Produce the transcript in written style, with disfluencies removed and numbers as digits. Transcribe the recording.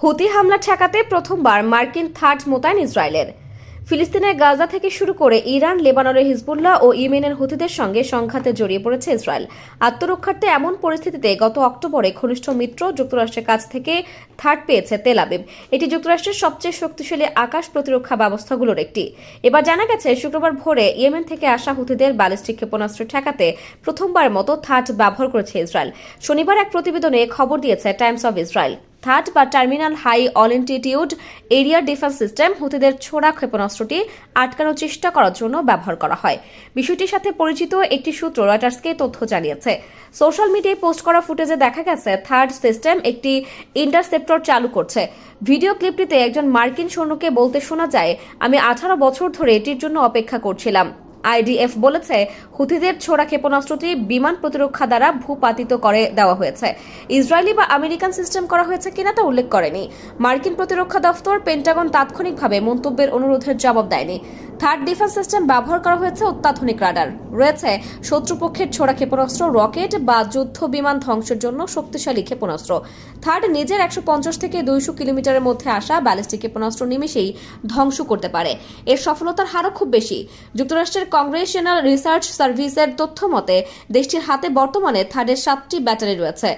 হুতি হামলা ঠেকাতে প্রথমবার মার্কিন থার্ড মোতায়েন ইসরায়েলের। ফিলিস্তিনের গাজা থেকে শুরু করে ইরান, লেবাননের হিজবুল্লাহ ও ইয়েমেনের হুতিদের সঙ্গে সংঘাতে জড়িয়ে পড়েছে ইসরায়েল। আত্মরক্ষার্থে এমন পরিস্থিতিতে গত অক্টোবরে ঘনিষ্ঠ মিত্র যুক্তরাষ্ট্রের কাছ থেকে থার্ড পেয়েছে তেল আবিব। এটি যুক্তরাষ্ট্রের সবচেয়ে শক্তিশালী আকাশ প্রতিরক্ষা ব্যবস্থাগুলোর একটি। এবার জানা গেছে, শুক্রবার ভোরে ইয়েমেন থেকে আসা হুতিদের ব্যালিস্টিক ক্ষেপণাস্ত্র ঠেকাতে প্রথমবার মতো থার্ড ব্যবহার করেছে ইসরায়েল। শনিবার এক প্রতিবেদনে খবর দিয়েছে টাইমস অব ইসরায়েল। থার্ড বা terminal high altitude area defence system হুতিদের ছোড়া ক্ষেপণাস্ত্রটি আটকানোর চেষ্টা করার জন্য ব্যবহার করা হয়। বিষয়টির সাথে পরিচিত একটি সূত্র রয়টার্সকে তথ্য জানিয়েছে। সোশ্যাল মিডিয়ায় পোস্ট করা ফুটেজে দেখা গেছে থার্ড সিস্টেম একটি ইন্টারসেপ্টর চালু করছে। ভিডিও ক্লিপটিতে একজন মার্কিন সৈন্যকে বলতে শোনা যায়, আমি 18 বছর ধরে এটির জন্য অপেক্ষা করছিলাম। আইডিএফ বলেছে, হুতিদের ছোড়া ক্ষেপণাস্ত্রটি বিমান প্রতিরক্ষা দ্বারা ভূপাতিত করে দেওয়া হয়েছে। ইসরায়েলি বা আমেরিকান সিস্টেম করা হয়েছে কিনা তা উল্লেখ করেনি। মার্কিন প্রতিরক্ষা দফতর পেন্টাগন তাৎক্ষণিকভাবে মন্তব্যের অনুরোধের জবাব দেয়নি। থার্ড ডিফেন্স সিস্টেম ব্যবহার করা হয়েছে অত্যাধুনিক রাডার, রয়েছে শত্রুপক্ষের ছোড়া ক্ষেপণাস্ত্র, রকেট বা যুদ্ধ বিমান ধ্বংসের জন্য শক্তিশালী ক্ষেপণাস্ত্র। থার্ড নিজের 150 থেকে 200 কিলোমিটারের মধ্যে আসা ব্যালিস্টিক ক্ষেপণাস্ত্র নিমেষেই ধ্বংস করতে পারে। এর সফলতার হারও খুব বেশি। যুক্তরাষ্ট্রের কংগ্রেশনাল রিসার্চ সার্ভিসের তথ্য মতে দেশটির হাতে বর্তমানে থার্ডের 7টি ব্যাটারি রয়েছে।